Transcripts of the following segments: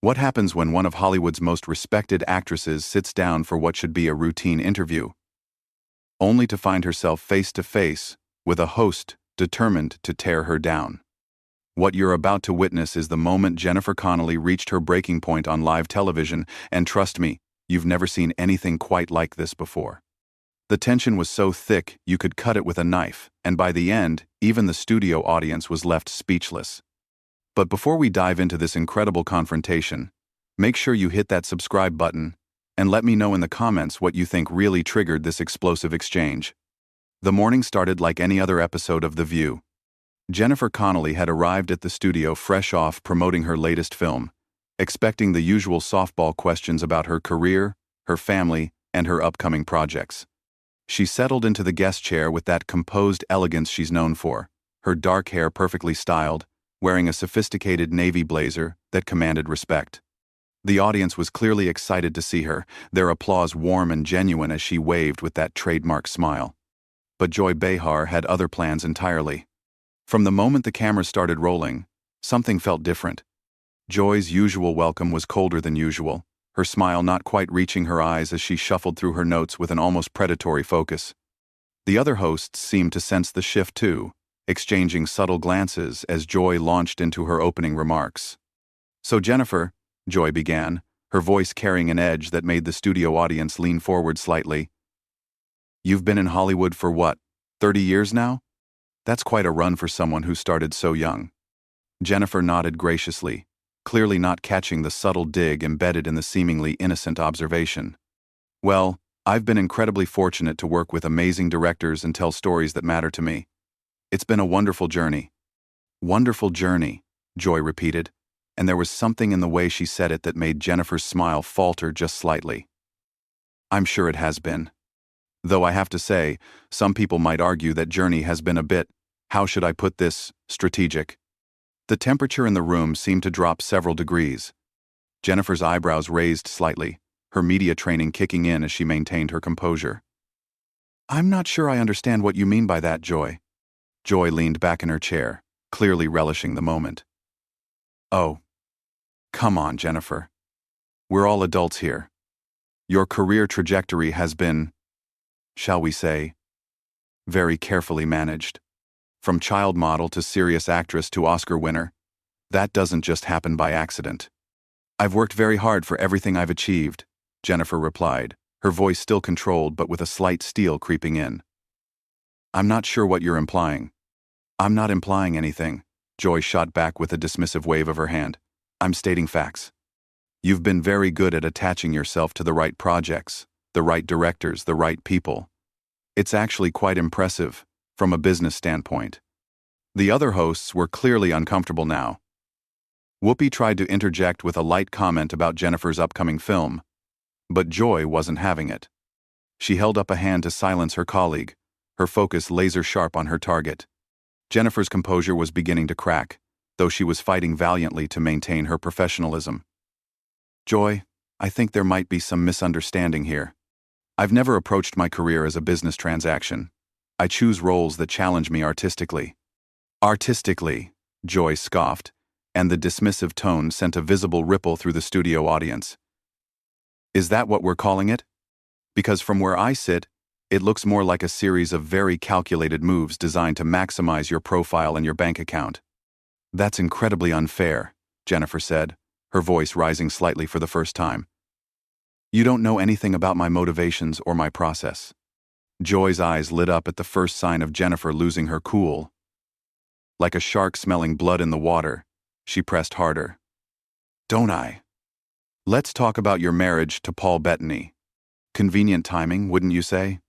What happens when one of Hollywood's most respected actresses sits down for what should be a routine interview, only to find herself face to face with a host determined to tear her down? What you're about to witness is the moment Jennifer Connelly reached her breaking point on live television, and trust me, you've never seen anything quite like this before. The tension was so thick you could cut it with a knife, and by the end, even the studio audience was left speechless. But before we dive into this incredible confrontation, make sure you hit that subscribe button and let me know in the comments what you think really triggered this explosive exchange. The morning started like any other episode of The View. Jennifer Connelly had arrived at the studio fresh off promoting her latest film, expecting the usual softball questions about her career, her family, and her upcoming projects. She settled into the guest chair with that composed elegance she's known for, her dark hair perfectly styled, wearing a sophisticated navy blazer that commanded respect. The audience was clearly excited to see her, their applause warm and genuine as she waved with that trademark smile. But Joy Behar had other plans entirely. From the moment the camera started rolling, something felt different. Joy's usual welcome was colder than usual, her smile not quite reaching her eyes as she shuffled through her notes with an almost predatory focus. The other hosts seemed to sense the shift too, exchanging subtle glances as Joy launched into her opening remarks. "So Jennifer," Joy began, her voice carrying an edge that made the studio audience lean forward slightly, "you've been in Hollywood for what, 30 years now? That's quite a run for someone who started so young." Jennifer nodded graciously, clearly not catching the subtle dig embedded in the seemingly innocent observation. "Well, I've been incredibly fortunate to work with amazing directors and tell stories that matter to me. It's been a wonderful journey." "Wonderful journey," Joy repeated, and there was something in the way she said it that made Jennifer's smile falter just slightly. "I'm sure it has been. Though I have to say, some people might argue that journey has been a bit, how should I put this, strategic." The temperature in the room seemed to drop several degrees. Jennifer's eyebrows raised slightly, her media training kicking in as she maintained her composure. "I'm not sure I understand what you mean by that, Joy." Joy leaned back in her chair, clearly relishing the moment. "Oh, come on, Jennifer. We're all adults here. Your career trajectory has been, shall we say, very carefully managed. From child model to serious actress to Oscar winner, that doesn't just happen by accident." "I've worked very hard for everything I've achieved," Jennifer replied, her voice still controlled but with a slight steel creeping in. "I'm not sure what you're implying." "I'm not implying anything," Joy shot back with a dismissive wave of her hand. "I'm stating facts. You've been very good at attaching yourself to the right projects, the right directors, the right people. It's actually quite impressive, from a business standpoint." The other hosts were clearly uncomfortable now. Whoopi tried to interject with a light comment about Jennifer's upcoming film, but Joy wasn't having it. She held up a hand to silence her colleague, her focus laser-sharp on her target. Jennifer's composure was beginning to crack, though she was fighting valiantly to maintain her professionalism. "Joy, I think there might be some misunderstanding here. I've never approached my career as a business transaction. I choose roles that challenge me artistically." "Artistically," Joy scoffed, and the dismissive tone sent a visible ripple through the studio audience. "Is that what we're calling it? Because from where I sit, it looks more like a series of very calculated moves designed to maximize your profile and your bank account." "That's incredibly unfair," Jennifer said, her voice rising slightly for the first time. "You don't know anything about my motivations or my process." Joy's eyes lit up at the first sign of Jennifer losing her cool. Like a shark smelling blood in the water, she pressed harder. "Don't I? Let's talk about your marriage to Paul Bettany. Convenient timing, wouldn't you say?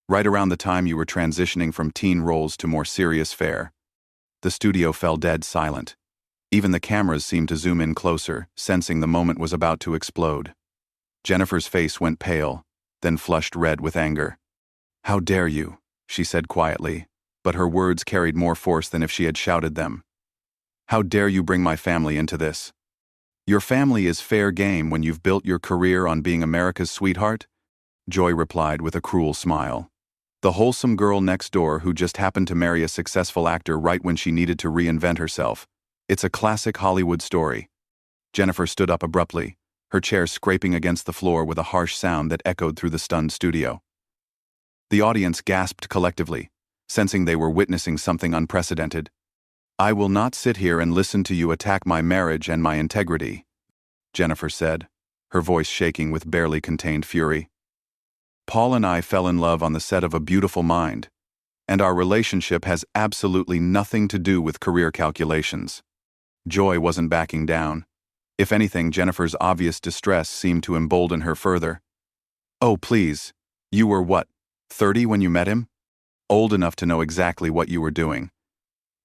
Right around the time you were transitioning from teen roles to more serious fare." The studio fell dead silent. Even the cameras seemed to zoom in closer, sensing the moment was about to explode. Jennifer's face went pale, then flushed red with anger. "How dare you?" she said quietly, but her words carried more force than if she had shouted them. "How dare you bring my family into this? Your family is fair game when you've built your career on being America's sweetheart?" Joy replied with a cruel smile. "The wholesome girl next door who just happened to marry a successful actor right when she needed to reinvent herself. It's a classic Hollywood story." Jennifer stood up abruptly, her chair scraping against the floor with a harsh sound that echoed through the stunned studio. The audience gasped collectively, sensing they were witnessing something unprecedented. "I will not sit here and listen to you attack my marriage and my integrity," Jennifer said, her voice shaking with barely contained fury. "Paul and I fell in love on the set of A Beautiful Mind, and our relationship has absolutely nothing to do with career calculations." Joy wasn't backing down. If anything, Jennifer's obvious distress seemed to embolden her further. "Oh, please. You were what, 30 when you met him? Old enough to know exactly what you were doing.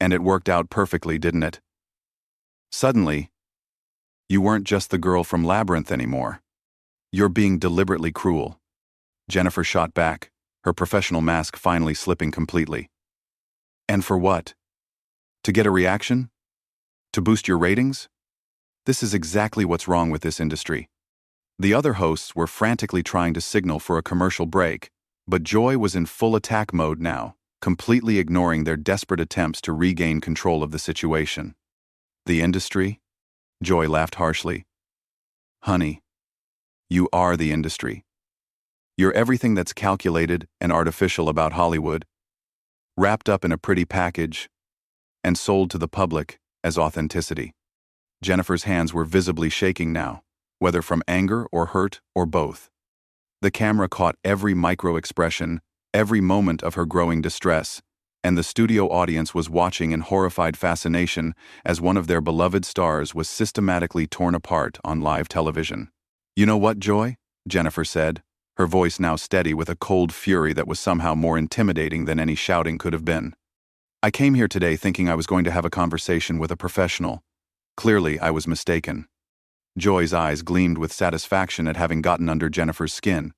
And it worked out perfectly, didn't it? Suddenly, you weren't just the girl from Labyrinth anymore. You're being deliberately cruel." Jennifer shot back, her professional mask finally slipping completely. "And for what? To get a reaction? To boost your ratings? This is exactly what's wrong with this industry." The other hosts were frantically trying to signal for a commercial break, but Joy was in full attack mode now, completely ignoring their desperate attempts to regain control of the situation. "The industry?" Joy laughed harshly. "Honey, you are the industry. You're everything that's calculated and artificial about Hollywood, wrapped up in a pretty package, and sold to the public as authenticity." Jennifer's hands were visibly shaking now, whether from anger or hurt or both. The camera caught every micro-expression, every moment of her growing distress, and the studio audience was watching in horrified fascination as one of their beloved stars was systematically torn apart on live television. "You know what, Joy?" Jennifer said, her voice now steady with a cold fury that was somehow more intimidating than any shouting could have been. "I came here today thinking I was going to have a conversation with a professional. Clearly, I was mistaken." Joy's eyes gleamed with satisfaction at having gotten under Jennifer's skin.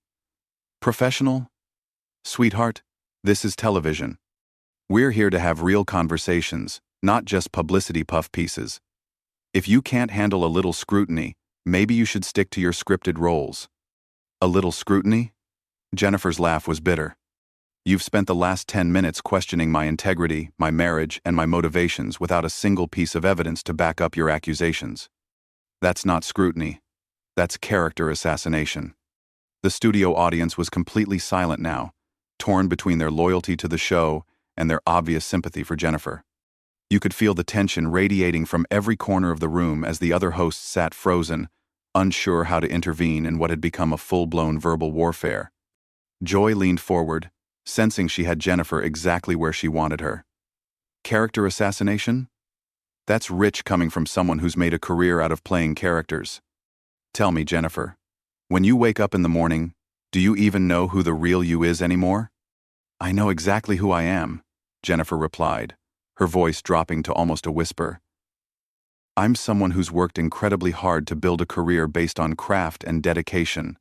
"Professional? Sweetheart, this is television. We're here to have real conversations, not just publicity puff pieces. If you can't handle a little scrutiny, maybe you should stick to your scripted roles." "A little scrutiny?" Jennifer's laugh was bitter. "You've spent the last 10 minutes questioning my integrity, my marriage, and my motivations without a single piece of evidence to back up your accusations. That's not scrutiny. That's character assassination." The studio audience was completely silent now, torn between their loyalty to the show and their obvious sympathy for Jennifer. You could feel the tension radiating from every corner of the room as the other hosts sat frozen, unsure how to intervene in what had become a full-blown verbal warfare. Joy leaned forward, sensing she had Jennifer exactly where she wanted her. "Character assassination? That's rich coming from someone who's made a career out of playing characters. Tell me, Jennifer, when you wake up in the morning, do you even know who the real you is anymore?" "I know exactly who I am," Jennifer replied, her voice dropping to almost a whisper. "I'm someone who's worked incredibly hard to build a career based on craft and dedication.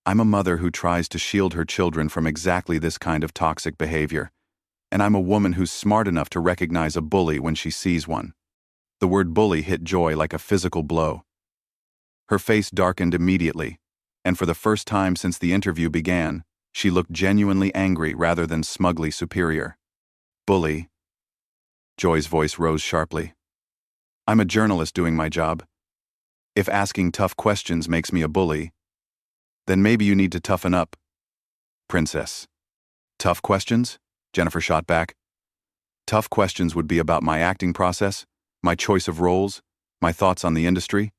I'm a mother who tries to shield her children from exactly this kind of toxic behavior, and I'm a woman who's smart enough to recognize a bully when she sees one." The word bully hit Joy like a physical blow. Her face darkened immediately, and for the first time since the interview began, she looked genuinely angry rather than smugly superior. "Bully?" Joy's voice rose sharply. "I'm a journalist doing my job. If asking tough questions makes me a bully, then maybe you need to toughen up, princess." "Tough questions?" Jennifer shot back. "Tough questions would be about my acting process, my choice of roles, my thoughts on the industry.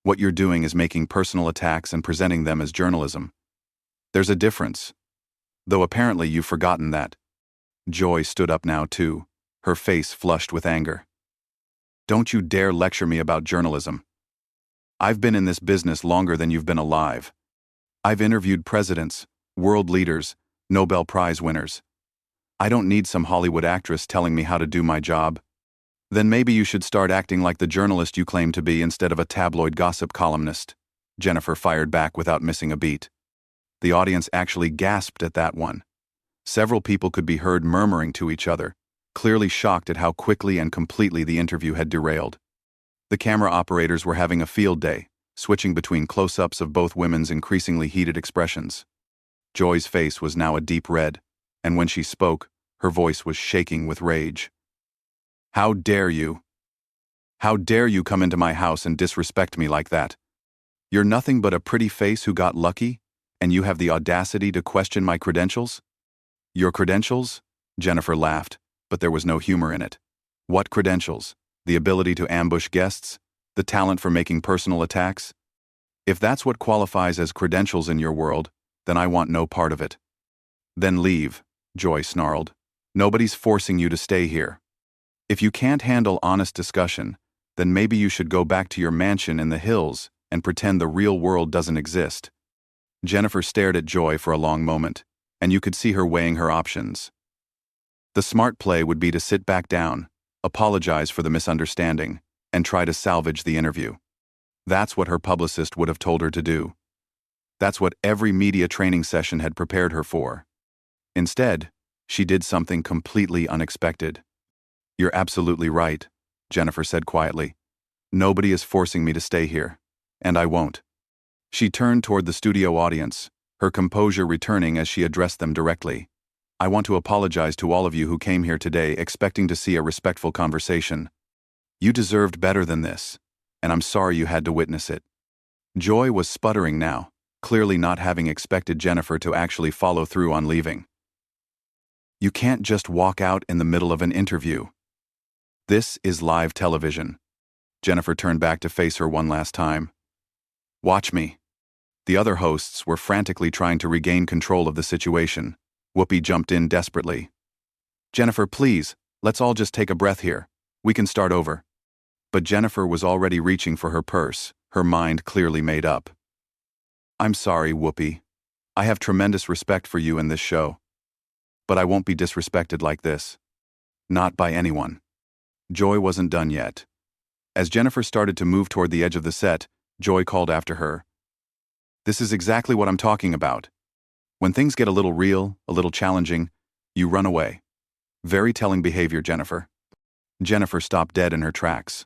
What you're doing is making personal attacks and presenting them as journalism. There's a difference. Though apparently you've forgotten that." Joy stood up now too, her face flushed with anger. "Don't you dare lecture me about journalism. I've been in this business longer than you've been alive. I've interviewed presidents, world leaders, Nobel Prize winners. I don't need some Hollywood actress telling me how to do my job." "Then maybe you should start acting like the journalist you claim to be instead of a tabloid gossip columnist," Jennifer fired back without missing a beat. The audience actually gasped at that one. Several people could be heard murmuring to each other, clearly shocked at how quickly and completely the interview had derailed. The camera operators were having a field day, switching between close-ups of both women's increasingly heated expressions. Joy's face was now a deep red, and when she spoke, her voice was shaking with rage. "How dare you?" How dare you come into my house and disrespect me like that? You're nothing but a pretty face who got lucky, and you have the audacity to question my credentials? Your credentials? Jennifer laughed, but there was no humor in it. What credentials? The ability to ambush guests? The talent for making personal attacks? If that's what qualifies as credentials in your world, then I want no part of it. Then leave, Joy snarled. Nobody's forcing you to stay here. If you can't handle honest discussion, then maybe you should go back to your mansion in the hills and pretend the real world doesn't exist. Jennifer stared at Joy for a long moment, and you could see her weighing her options. The smart play would be to sit back down, apologize for the misunderstanding, and try to salvage the interview. That's what her publicist would have told her to do. That's what every media training session had prepared her for. Instead, she did something completely unexpected. You're absolutely right, Jennifer said quietly. Nobody is forcing me to stay here, and I won't. She turned toward the studio audience, her composure returning as she addressed them directly. I want to apologize to all of you who came here today expecting to see a respectful conversation. You deserved better than this, and I'm sorry you had to witness it. Joy was sputtering now, clearly not having expected Jennifer to actually follow through on leaving. You can't just walk out in the middle of an interview. This is live television. Jennifer turned back to face her one last time. Watch me. The other hosts were frantically trying to regain control of the situation. Whoopi jumped in desperately. Jennifer, please, let's all just take a breath here. We can start over. But Jennifer was already reaching for her purse, her mind clearly made up. I'm sorry, Whoopi. I have tremendous respect for you and this show. But I won't be disrespected like this. Not by anyone. Joy wasn't done yet. As Jennifer started to move toward the edge of the set, Joy called after her. This is exactly what I'm talking about. When things get a little real, a little challenging, you run away. Very telling behavior, Jennifer. Jennifer stopped dead in her tracks.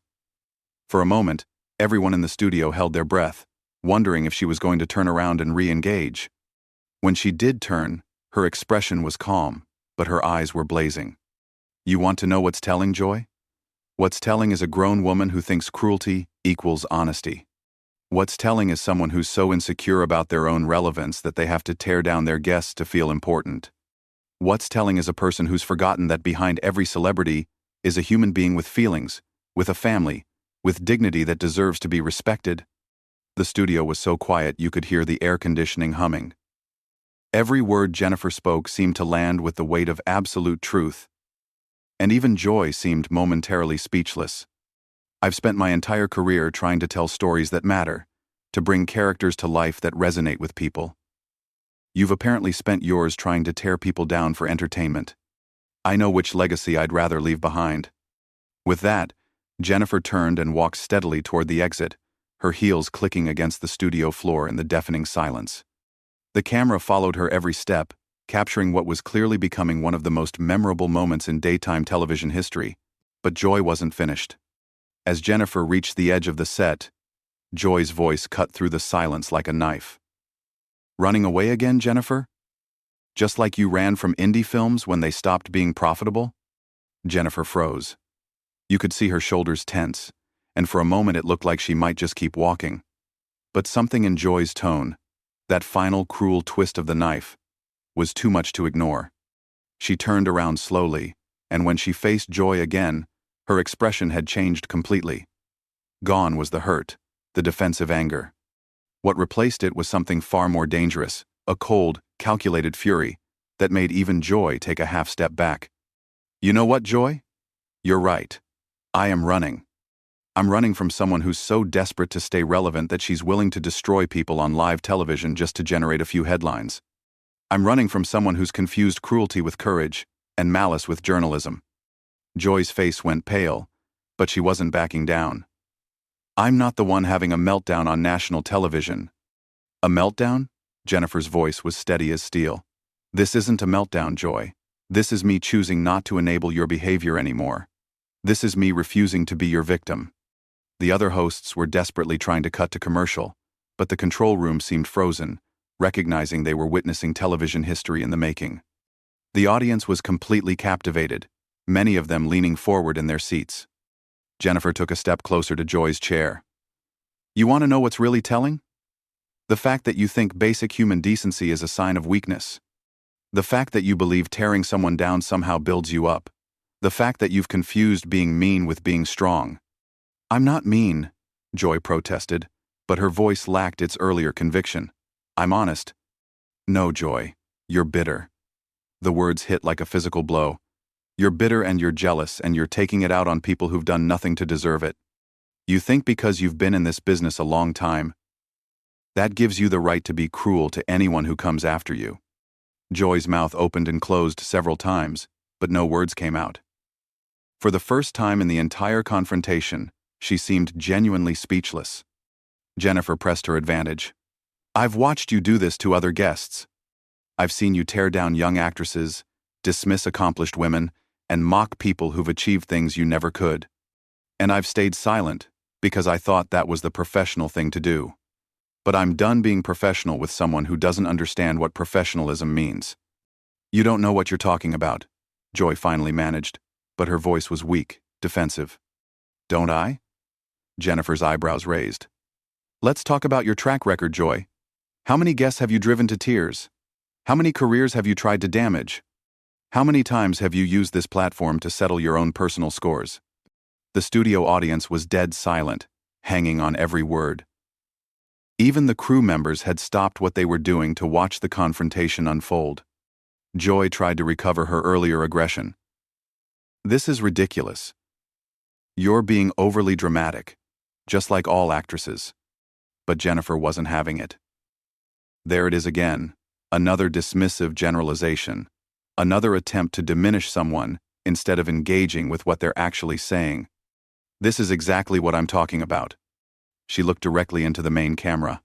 For a moment, everyone in the studio held their breath, wondering if she was going to turn around and re-engage. When she did turn, her expression was calm, but her eyes were blazing. You want to know what's telling, Joy? What's telling is a grown woman who thinks cruelty equals honesty. What's telling is someone who's so insecure about their own relevance that they have to tear down their guests to feel important. What's telling is a person who's forgotten that behind every celebrity is a human being with feelings, with a family, with dignity that deserves to be respected. The studio was so quiet you could hear the air conditioning humming. Every word Jennifer spoke seemed to land with the weight of absolute truth. And even Joy seemed momentarily speechless. I've spent my entire career trying to tell stories that matter, to bring characters to life that resonate with people. You've apparently spent yours trying to tear people down for entertainment. I know which legacy I'd rather leave behind. With that, Jennifer turned and walked steadily toward the exit, her heels clicking against the studio floor in the deafening silence. The camera followed her every step, capturing what was clearly becoming one of the most memorable moments in daytime television history. But Joy wasn't finished. As Jennifer reached the edge of the set, Joy's voice cut through the silence like a knife. Running away again, Jennifer? Just like you ran from indie films when they stopped being profitable? Jennifer froze. You could see her shoulders tense, and for a moment it looked like she might just keep walking. But something in Joy's tone, that final cruel twist of the knife, was too much to ignore. She turned around slowly, and when she faced Joy again, her expression had changed completely. Gone was the hurt, the defensive anger. What replaced it was something far more dangerous, a cold, calculated fury that made even Joy take a half step back. You know what, Joy? You're right. I am running. I'm running from someone who's so desperate to stay relevant that she's willing to destroy people on live television just to generate a few headlines. I'm running from someone who's confused cruelty with courage and malice with journalism. Joy's face went pale, but she wasn't backing down. I'm not the one having a meltdown on national television. A meltdown? Jennifer's voice was steady as steel. This isn't a meltdown, Joy. This is me choosing not to enable your behavior anymore. This is me refusing to be your victim. The other hosts were desperately trying to cut to commercial, but the control room seemed frozen, recognizing they were witnessing television history in the making. The audience was completely captivated, many of them leaning forward in their seats. Jennifer took a step closer to Joy's chair. You want to know what's really telling? The fact that you think basic human decency is a sign of weakness. The fact that you believe tearing someone down somehow builds you up. The fact that you've confused being mean with being strong. I'm not mean, Joy protested, but her voice lacked its earlier conviction. I'm honest. No, Joy, you're bitter. The words hit like a physical blow. You're bitter and you're jealous and you're taking it out on people who've done nothing to deserve it. You think because you've been in this business a long time, that gives you the right to be cruel to anyone who comes after you. Joy's mouth opened and closed several times, but no words came out. For the first time in the entire confrontation, she seemed genuinely speechless. Jennifer pressed her advantage. I've watched you do this to other guests. I've seen you tear down young actresses, dismiss accomplished women, and mock people who've achieved things you never could. And I've stayed silent because I thought that was the professional thing to do. But I'm done being professional with someone who doesn't understand what professionalism means. You don't know what you're talking about, Joy finally managed, but her voice was weak, defensive. Don't I? Jennifer's eyebrows raised. Let's talk about your track record, Joy. How many guests have you driven to tears? How many careers have you tried to damage? How many times have you used this platform to settle your own personal scores? The studio audience was dead silent, hanging on every word. Even the crew members had stopped what they were doing to watch the confrontation unfold. Joy tried to recover her earlier aggression. This is ridiculous. You're being overly dramatic, just like all actresses. But Jennifer wasn't having it. There it is again, another dismissive generalization, another attempt to diminish someone instead of engaging with what they're actually saying. This is exactly what I'm talking about. She looked directly into the main camera.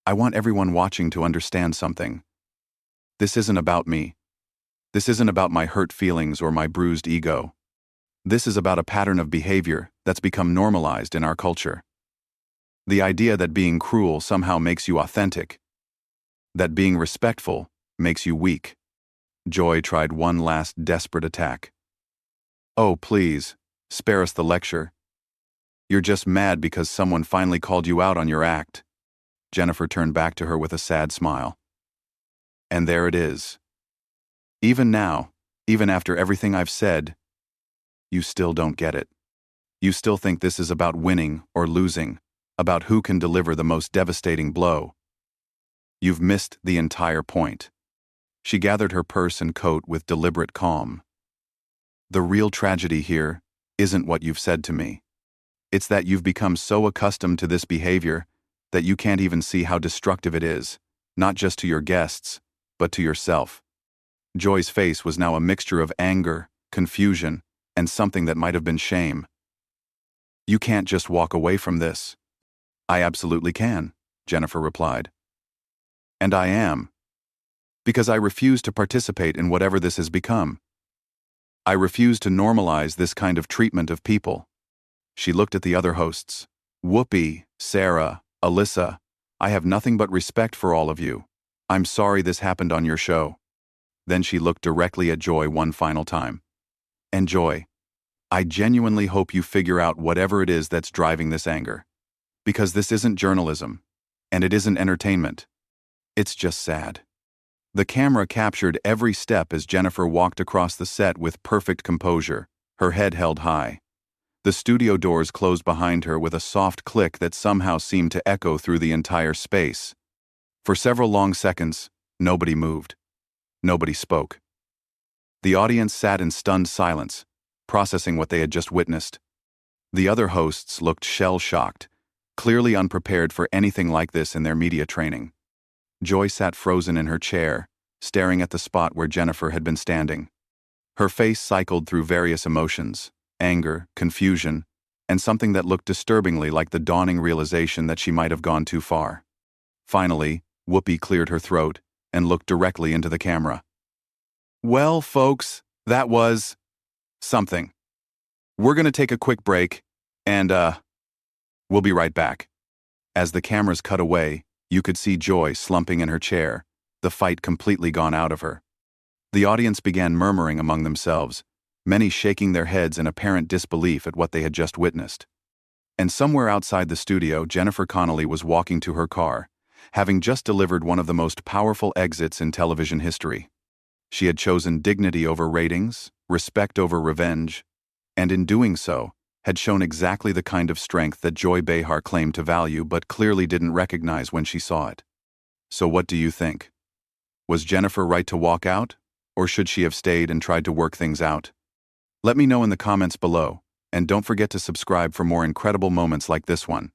I want everyone watching to understand something. This isn't about me. This isn't about my hurt feelings or my bruised ego. This is about a pattern of behavior that's become normalized in our culture. The idea that being cruel somehow makes you authentic. That being respectful makes you weak. Joy tried one last desperate attack. Oh, please, spare us the lecture. You're just mad because someone finally called you out on your act. Jennifer turned back to her with a sad smile. And there it is. Even now, even after everything I've said, you still don't get it. You still think this is about winning or losing, about who can deliver the most devastating blow. You've missed the entire point. She gathered her purse and coat with deliberate calm. The real tragedy here isn't what you've said to me. It's that you've become so accustomed to this behavior that you can't even see how destructive it is, not just to your guests, but to yourself. Joy's face was now a mixture of anger, confusion, and something that might have been shame. You can't just walk away from this. I absolutely can, Jennifer replied. And I am. Because I refuse to participate in whatever this has become. I refuse to normalize this kind of treatment of people. She looked at the other hosts. Whoopi, Sarah, Alyssa, I have nothing but respect for all of you. I'm sorry this happened on your show. Then she looked directly at Joy one final time. And Joy, I genuinely hope you figure out whatever it is that's driving this anger. Because this isn't journalism, and it isn't entertainment. It's just sad. The camera captured every step as Jennifer walked across the set with perfect composure, her head held high. The studio doors closed behind her with a soft click that somehow seemed to echo through the entire space. For several long seconds, nobody moved. Nobody spoke. The audience sat in stunned silence, processing what they had just witnessed. The other hosts looked shell-shocked, clearly unprepared for anything like this in their media training. Joy sat frozen in her chair, staring at the spot where Jennifer had been standing. Her face cycled through various emotions, anger, confusion, and something that looked disturbingly like the dawning realization that she might have gone too far. Finally, Whoopi cleared her throat and looked directly into the camera. Well, folks, that was something. We're going to take a quick break, and, we'll be right back. As the cameras cut away, you could see Joy slumping in her chair, the fight completely gone out of her. The audience began murmuring among themselves, many shaking their heads in apparent disbelief at what they had just witnessed. And somewhere outside the studio, Jennifer Connelly was walking to her car, having just delivered one of the most powerful exits in television history. She had chosen dignity over ratings, respect over revenge, and in doing so, had shown exactly the kind of strength that Joy Behar claimed to value but clearly didn't recognize when she saw it. So what do you think? Was Jennifer right to walk out, or should she have stayed and tried to work things out? Let me know in the comments below, and don't forget to subscribe for more incredible moments like this one.